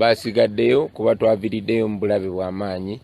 basigaddeyo kuba twaviriddeyo mu bulabe bw'amaanyi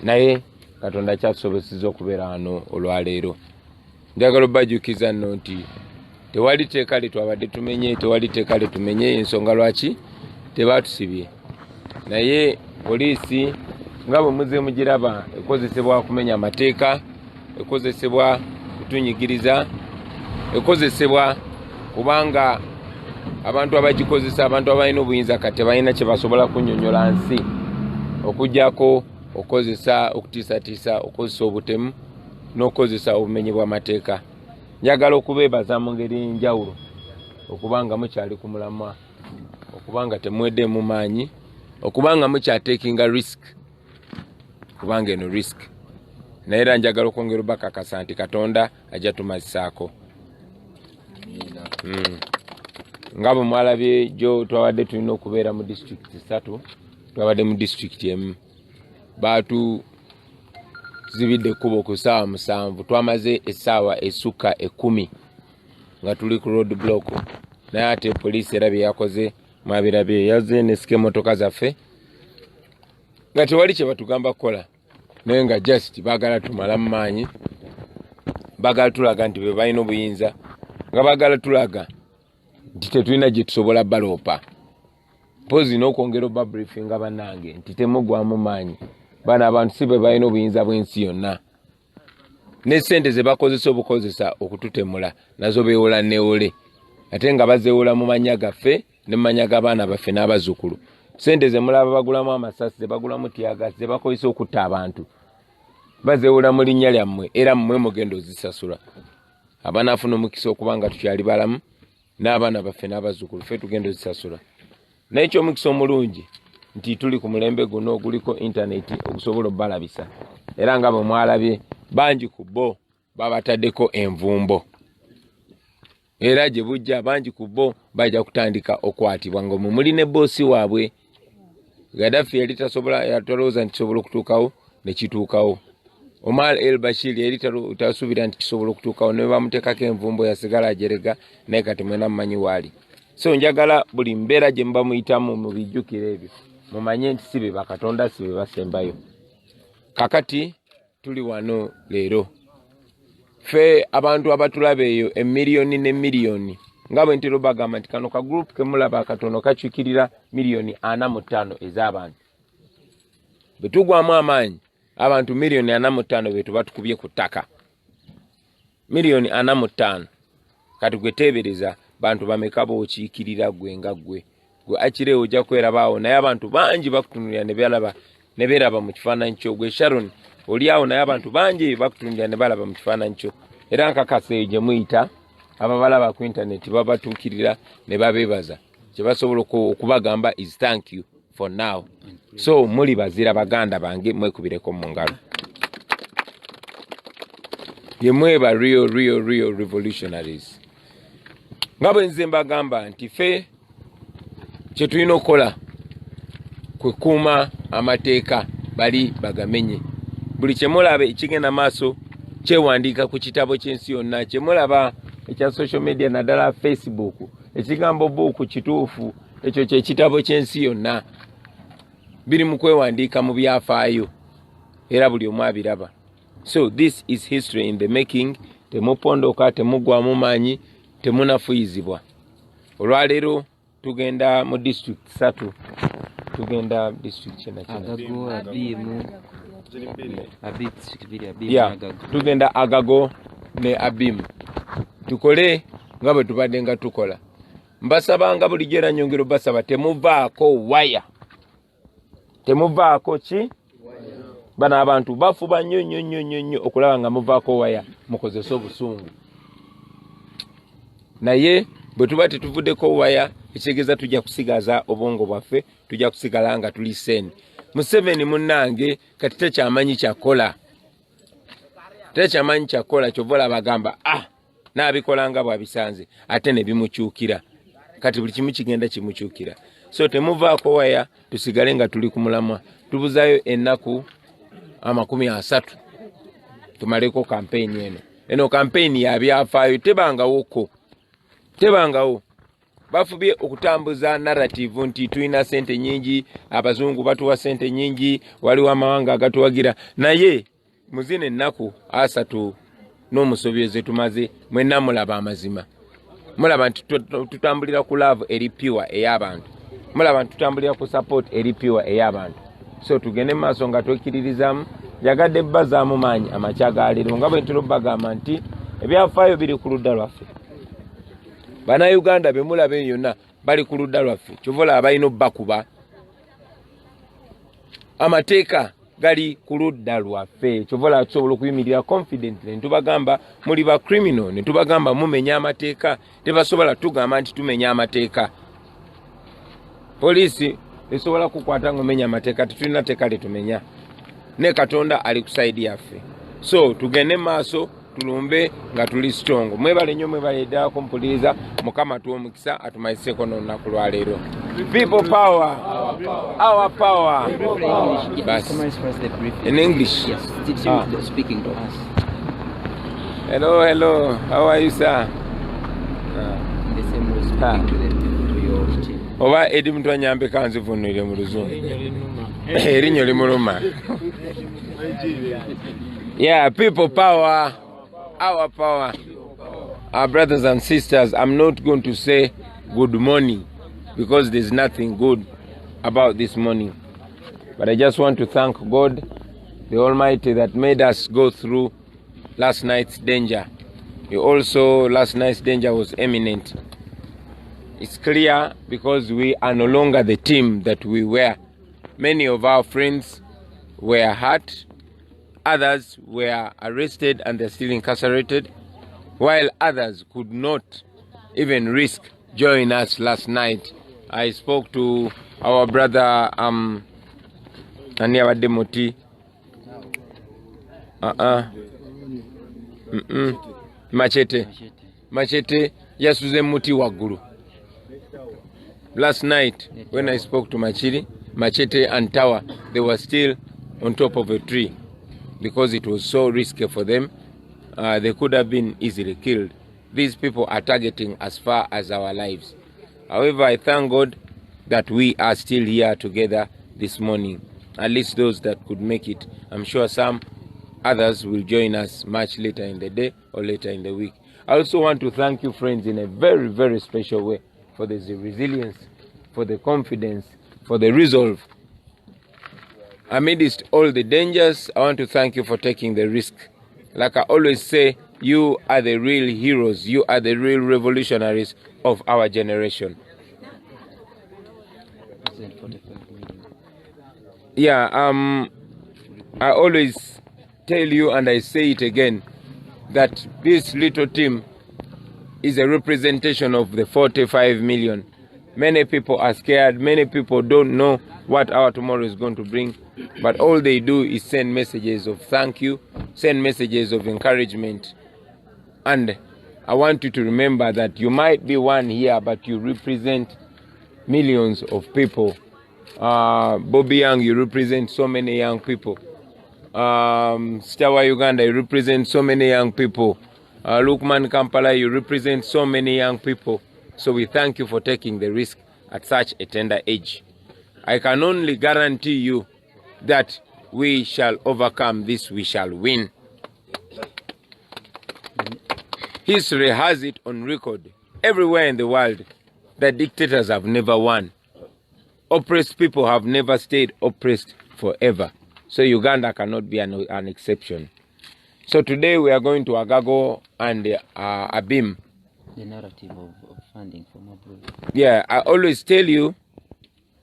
naye Katonda kyatusobozesezza okubeera wano olwaleero. Njagala obbajjukiza nno nti tewali teeka twabadde tumenye, tewali teeka tumenye. Ensonga lwaki tebaatusibye, naye poliisi nga bwe muze mugiraba ekozesebwa kumenya amateeka, ekozesebwa kutunyigiriza, ekozesebwa kubanga abantu abagikozesa abantu abalina obuyinza kati tebalina kye basobola kunnyonnyola nsi okuggyako okozesa okutiisatiisa, okozesa obutemu n'okozesa obumenyi bw'amateeka. Njagala okubeebaza mu ngeri enjawulo okubanga mukyali ku mulamwa, okubanga temwedde mu maanyi, okubanga mukyatekinga risk, kubanga eno risk. Naye era njagala okwongera obakakasa nti Katonda ajja tumazisaako. Nga bwe mwalabye jo twabadde tulina okubeera mu disitulikiti 3, twabadde mu disitulikiti emu. Baatu zibidde ekkubo ku ssaawa 7, twamaze essaawa esukka 10 nga tuli ku road block. Naye ate poliisi era bye yakoze mwabirabye, yazze nesika emmotoka zaffe nga tewali kye batugamba kukola, naye nga just baagala tumala mu maanyi, baagala tulaga nti be balina obuyinza, nga baagala tulaga nti tetulina gye tusobola baloopa. Pozi n'okwongera obba briefinga bannange nti temugwamu maanyi. Bano abantu si be balina obuyinza bw'ensi yonna. N'essente ze bakozesa obukozesa okututemula nazo beewola neewole, ate nga bazeewola mu mannya gaffe ne mu mannya g'abaana baffe n'abazzukulu. Ssente ze mulaba bagulamu amasasi, ze bagulamu tiyagasi, ze bakozesa okutta abantu, bazeewola mu linnya lyammwe era mmwe mugenda ozisasula. Abanaafuna omukisa okuba nga tukyali balamu n'abaana baffe n'abazzukulu ffe tugenda ozisasula. Naye eky'omukisa omulungi nti tuli ku mulembe guno oguliko intaneti okusobola obbalabisa, era nga bwe mwalabye bangi ku bo babataddeko envumbo, era gye bujja bangi ku bo bajja kutandika okwatibwa nga muli ne boosi waabwe. Gaddafi yali talowooza nti kisobola okutuukawo ne kituukawo. Omar el Bashir yali tasuubira nti kisobola okutuukawo ne bamuteekako envumbo yasigala ajerega, naye kati mwena mumanyi waali. So njagala buli mbeera gye muba muyitamu mubijjukire ebyo, mumanye nti si be bakatonda, si be basembayo. Kakati tuli wano leero ffe abantu abatulaba eyo emiliyoni ne miliyoni, nga bwe ntera bagamba nti kano ka group ke mulaba akatono kakyukirira miliyoni 45 ez'abantu. Bwe tugwamu amaanyi abantu miliyoni 45 be tuba tukubye ku ttaka, miliyoni 45. Kati gwe teebereza bantu bameka b'okiikirira gwe nga gwe akire ojja kwerabaawo, naye abantu bangi bakutunulira ne beeraba mu kifaananyi kyo. Gwe Sharon oli awo, naye abantu bangi bakutunulira ne balaba mu kifaananyi kyo. Era nkakasa eyo gye muyita ababalaba ku intaneti babatuukirira ne babeebaza. Kye basobola okubagamba is thank you for now. So muli bazira baganda bange, mwekubireko mu ngalo. Ye mweba real revolutionaries. Nga bwe nze mbagamba nti ffe kye tulina okukola kwekuuma amateeka bali bagamenye. Buli kye mulaba ekigenda maaso kyewandiika ku kitabo ky'ensi yonna, kye mulaba ekya social media naddala Facebook, ekigambo buuku kituufu, ekyo kye kitabo ky'ensi yonna, biri mu kwewandiika mu byafaayo era buli omu abiraba. So this is history in the making. Temupondoka, temugwamu maanyi, temunafuyizibwa. Olwaleero tugenda mu district 3, tugenda district Agago, Abimu, tugenda Agago ne Abimu. Tukole nga bwe tubadde nga tukola. Mbasabanga bulijjo era nyongero basaba temuvaako waya. Temuvaako ki? Bano abantu bafuba nnyo okulaba nga muvaako waya, mukozesa obusungu. Naye bwe tuba tetuvuddeko waya, ekitegeeza tujja kusigaza obwongo bwaffe, tujja kusigala nga tuli seni. Museveni munnange kati tekyamanyi kyakola. Tekyamanyi kyakola, kyova bagamba n'abikola nga bw'abisanze ate ne bimukyukira. Kati buli kimu kigenda kimukyukira. So temuvaako waya, tusigale nga tuli ku mulamwa. Tubuzaayo ennaku 30 tumaleko kampeyini eno. Eno kampeyini ya byafaayo, tebangawo. bafubye okutambuza narrative nti tulina sente nyingi, abazungu batuwa sente nyingi, waliwo amawanga agatuwagira. Naye muzine ennaku asatu n'omusobyo ze tumaze mwenna mulaba amazima. Mulaba nti tutambulira ku love eri pure ey'abantu. Mulaba nti tutambulira ku support eri pure ey'abantu. So tugende maaso nga twekkiririzamu, yagadde bbazaamu maanyi amakyaga leero nga bwe ntera bagamba nti ebyafaayo biri ku ludda lwaffe. Bannayuganda be mulaba yonna bali ku ludda lwaffe. Kyova abalina obbakuba. Amateeka gali ku ludda lwaffe. Kyova tusobola okuyimirira confidently ntubagamba muli ba criminal, ne tubagamba mumenya amateeka. Tebasobola tugamba nti tumenya amateeka. Polisi esobola kukwata ng'omenya amateeka, tetulina teeka letumenya. Ne Katonda ali ku side yaffe. So tugende maaso tulumbe nga tuli strong. Mwebale nnyo, mwebale ddala kumpuliriza. Mukama tuwa omukisa atumayiseeko n'olunaku lwa leero. People power. Our power. In English. Yes, speaking to us. Hello. How are you, sir? The same way speaking to your team. Oba edi muntu anyambe kanzivunire mu Luzungu. Erinyo limuluma. Yeah, people power. Our power. Our brothers and sisters, I'm not going to say good morning because there's nothing good about this morning. But I just want to thank God, the Almighty, that made us go through last night's danger. Last night's danger was imminent. It's clear because we are no longer the team that we were. Many of our friends were hurt. Others were arrested and they're still incarcerated, while others could not even risk joining us last night. I spoke to our brother Aniawa Demoti. Machete yasuze muti waggulu. Last night when I spoke to Machete and Tower, they were still on top of a tree because it was so risky for them. They could have been easily killed. These people are targeting as far as our lives. However, I thank God that we are still here together this morning. At least those that could make it. I'm sure some others will join us much later in the day or later in the week. I also want to thank you, friends, in a very, very special way for the resilience, for the confidence, for the resolve. Amidst all the dangers, I want to thank you for taking the risk. Like I always say, you are the real heroes. You are the real revolutionaries of our generation. Yeah, I always tell you, and I say it again, that this little team is a representation of the 45 million. Many people are scared. Many people don't know what our tomorrow is going to bring. But all they do is send messages of thank you, send messages of encouragement. And I want you to remember that you might be one here, but you represent millions of people. Bobby Young, you represent so many young people. Stawa Uganda, you represent so many young people. Lukman Kampala, you represent so many young people. So we thank you for taking the risk at such a tender age. I can only guarantee you that we shall overcome this, we shall win. History has it on record everywhere in the world that dictators have never won. Oppressed people have never stayed oppressed forever. So Uganda cannot be an exception. So today we are going to Agago and Abim. The narrative of funding from abroad. Yeah, I always tell you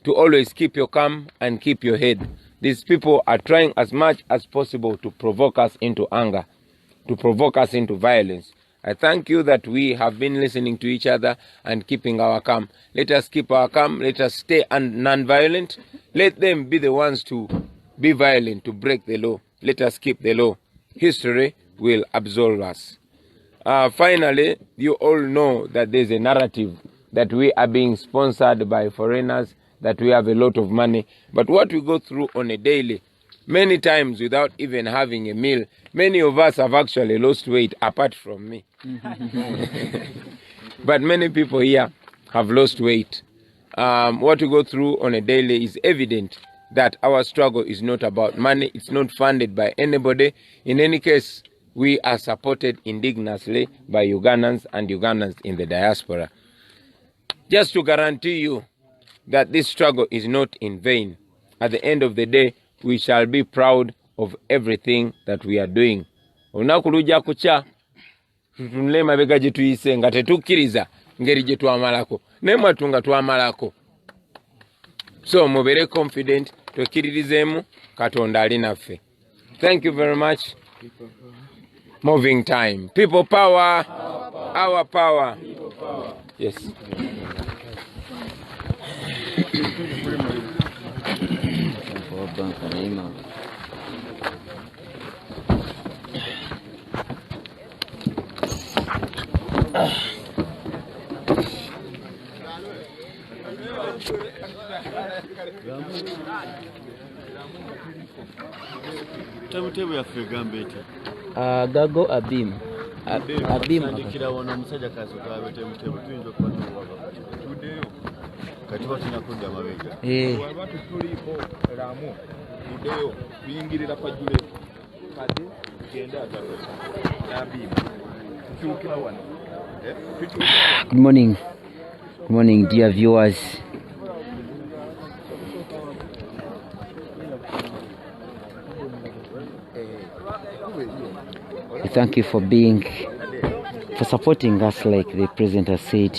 to always keep your calm and keep your head. These people are trying as much as possible to provoke us into anger, to provoke us into violence. I thank you that we have been listening to each other and keeping our calm. Let us keep our calm. Let us stay non-violent. Let them be the ones to be violent, to break the law. Let us keep the law. History will absolve us. Finally, you all know that there's a narrative that we are being sponsored by foreigners, that we have a lot of money. But what we go through on a daily, many times without even having a meal, many of us have actually lost weight apart from me. But many people here have lost weight. What we go through on a daily is evident that our struggle is not about money. It's not funded by anybody. In any case, we are supported indigenously by Ugandans and Ugandans in the diaspora. Just to guarantee you that this struggle is not in vain. At the end of the day, we shall be proud of everything that we are doing. Olunaku lujja kucha tutunule mabega gye tuyise nga tetukkiriza ngeri gye twamalako naye mwattu nga twamalako. So mubere confident, twekkiririzeemu Katonda ali naffe. Thank you very much. Moving time. People power. Our power. Yes. Gago Abim. Abim. Good morning. Good morning, dear viewers. We thank you for supporting us. Like the president has said,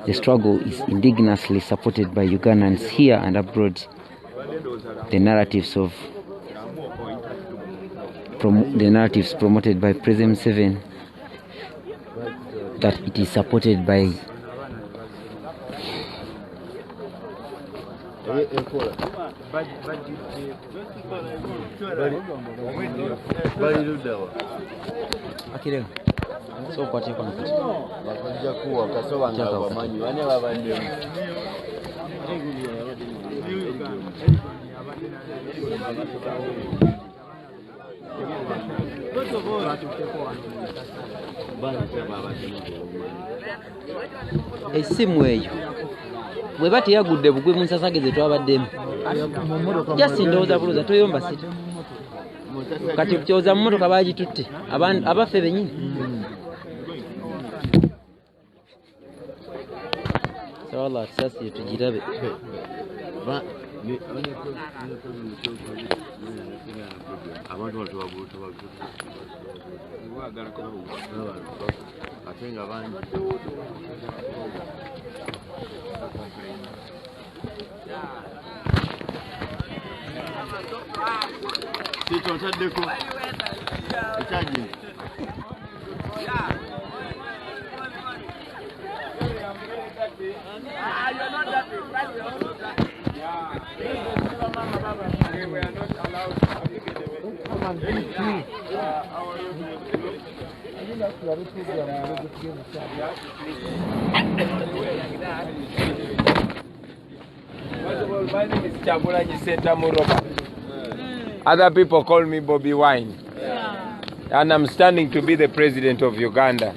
the struggle is indigenously supported by Ugandans here and abroad. The narratives promoted by President Museveni, that it is supported by esimu eyo bweba teyagudde bugwe mu nsasageze twabaddemu just ndowooza bulooza toyomba sita kati kyoza mu mmotoka baagitutte abaffe bennyini sawalla tusasiye tugirabe My name is Chagulanyi Senta Muroba. Other people call me Bobby Wine. And I'm standing to be the president of Uganda.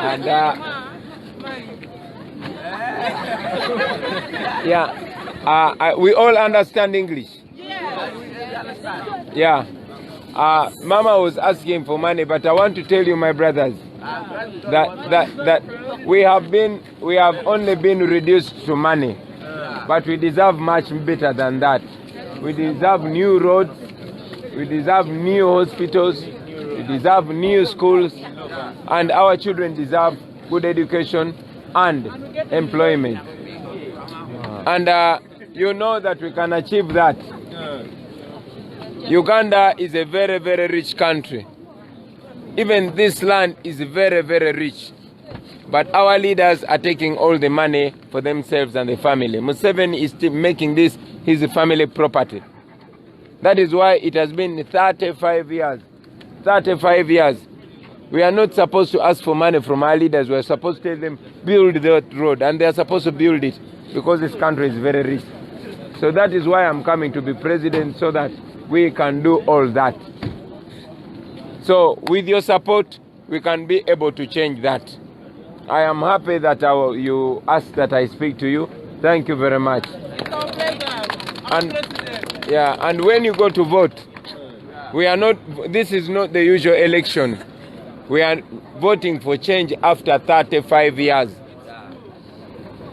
And we all understand English. Yeah. Mama was asking for money, but I want to tell you, my brothers, that we have only been reduced to money, but we deserve much better than that. We deserve new roads, we deserve new hospitals, we deserve new schools, and our children deserve good education and employment. And you know that we can achieve that. Uganda is a very, very rich country. Even this land is very, very rich. But our leaders are taking all the money for themselves and the family. Museveni is still making this his family property. That is why it has been 35 years. 35 years. We are not supposed to ask for money from our leaders. We are supposed to tell them, build that road. And they are supposed to build it because this country is very rich. So that is why I'm coming to be president, so that we can do all that. So with your support, we can be able to change that. I am happy that you asked that I speak to you. Thank you very much. And when you go to vote, this is not the usual election. We are voting for change after 35 years.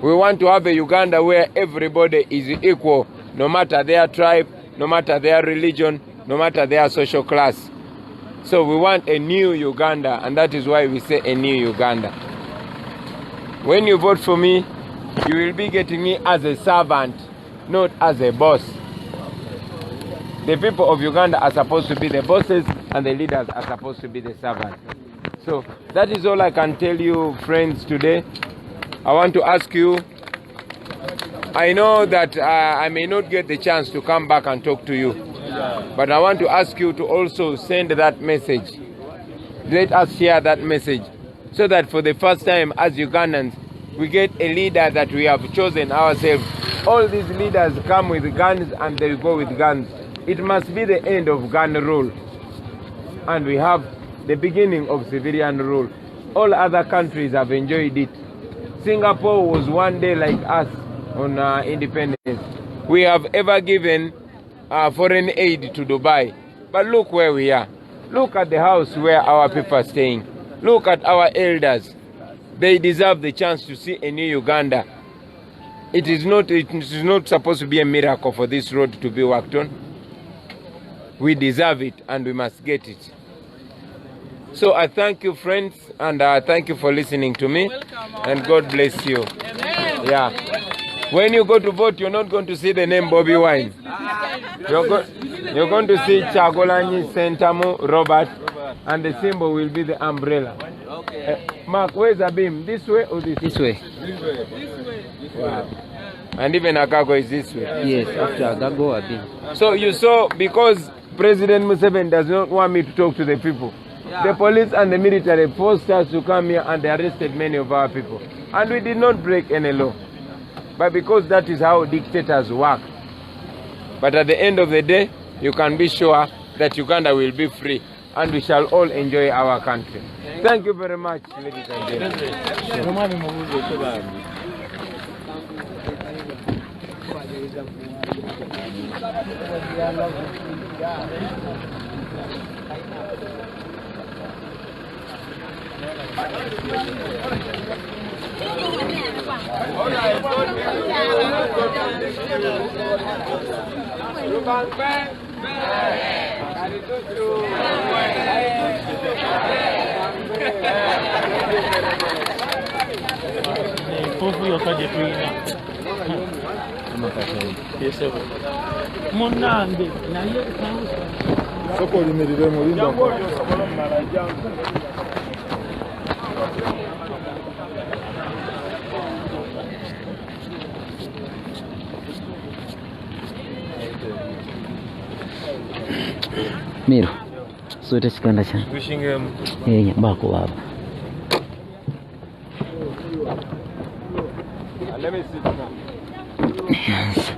We want to have a Uganda where everybody is equal, no matter their tribe, no matter their religion, no matter their social class. So we want a new Uganda, and that is why we say a new Uganda. When you vote for me, you will be getting me as a servant, not as a boss. The people of Uganda are supposed to be the bosses, and the leaders are supposed to be the servants. So that is all I can tell you, friends, today. I want to ask you, I know that I may not get the chance to come back and talk to you, but I want to ask you to also send that message. Let us share that message so that for the first time as Ugandans, we get a leader that we have chosen ourselves. All these leaders come with guns and they go with guns. It must be the end of gun rule. And we have the beginning of civilian rule. All other countries have enjoyed it. Singapore was one day like us on independence. We have ever given foreign aid to Dubai. But look where we are. Look at the house where our people are staying. Look at our elders. They deserve the chance to see a new Uganda. It is not supposed to be a miracle for this road to be worked on. We deserve it and we must get it. So I thank you, friends, and thank you for listening to me. And God bless you. Amen. Yeah. When you go to vote, you're not going to see the name Bobby Wine. You're going to see Chagolanyi, Sentamu, Robert, and the symbol will be the umbrella. Okay. Mark, where's Abim? This way or this way? This way. This way. Wow. And even Akago is this way? Yes, after Akago, Abim. So you saw, because President Museveni does not want me to talk to the people, the police and the military forced us to come here and they arrested many of our people. And we did not break any law. But because that is how dictators work. But at the end of the day, you can be sure that Uganda will be free and we shall all enjoy our country. Thank you very much, ladies and gentlemen. Miro, sote chikanda chana. Yeye bako baba. Let me sit down. Yes.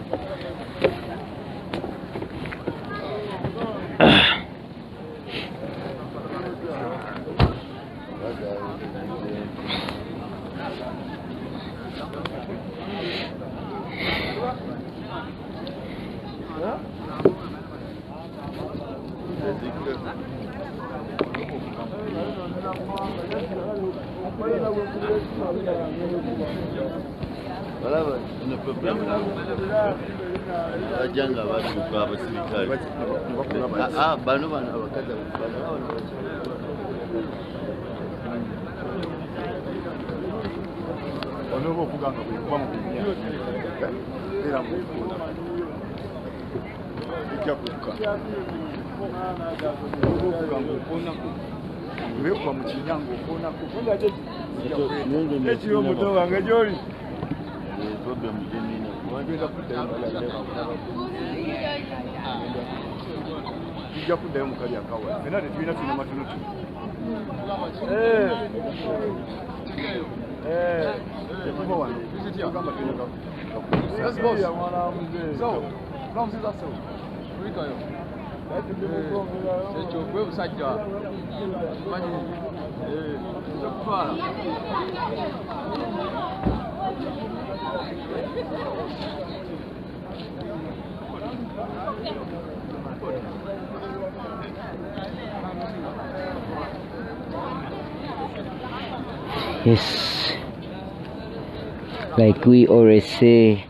Yes, like we always say,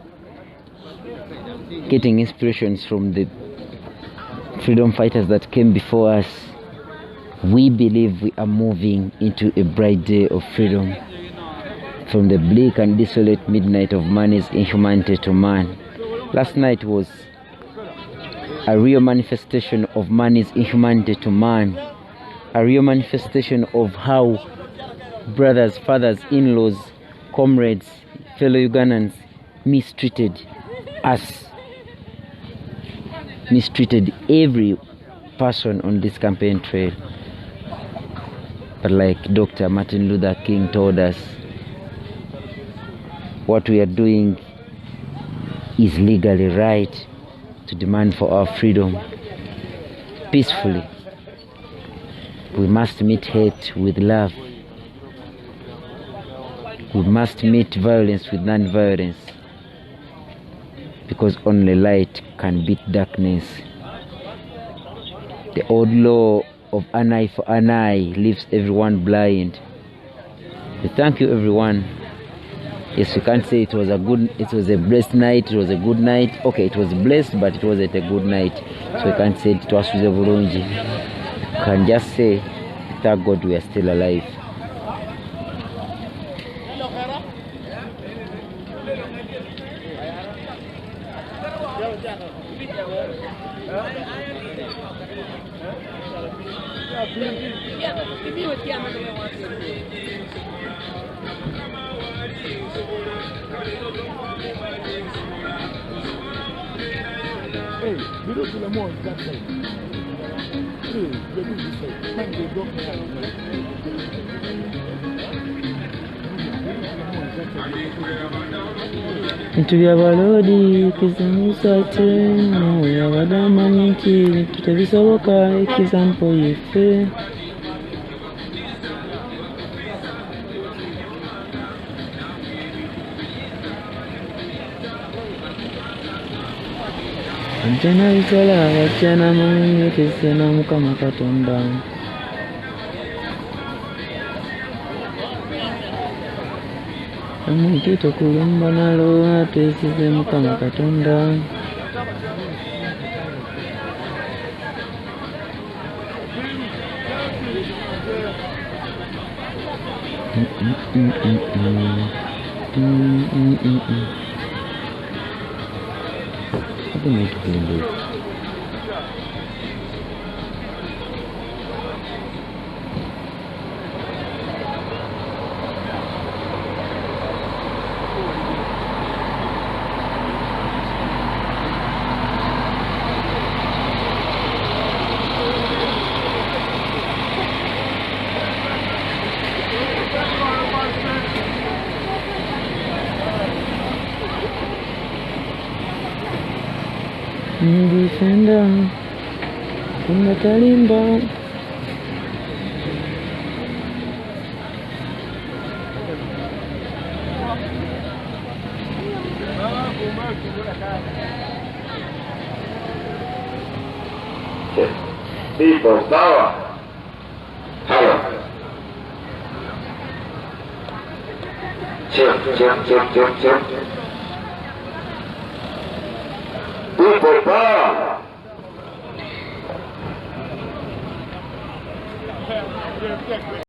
getting inspirations from the freedom fighters that came before us, we believe we are moving into a bright day of freedom. From the bleak and desolate midnight of man's inhumanity to man. Last night was a real manifestation of man's inhumanity to man. A real manifestation of how brothers, fathers, in-laws, comrades, fellow Ugandans mistreated us. Mistreated every person on this campaign trail. But like Dr. Martin Luther King told us, what we are doing is legally right to demand for our freedom peacefully. We must meet hate with love. We must meet violence with non-violence, because only light can beat darkness. The old law of an eye for an eye leaves everyone blind. We thank you, everyone. Yes, we can't say it was a blessed night, it was a good night. Okay, it was blessed, but it wasn't a good night. So we can't say it was a bulungi. We can just say, thank God we are still alive. Ntubyabalodi kizimusate yabadamanyi nti tebisoboka ekizampo yeffe. Ajjana bisala abajjana manyi tesena Mukama Katonda. Omuntu tokulumba nalo atesize Mukama Katonda. I don't need to do it. Defender, kuna talimba. People power. Hello. Check. People power.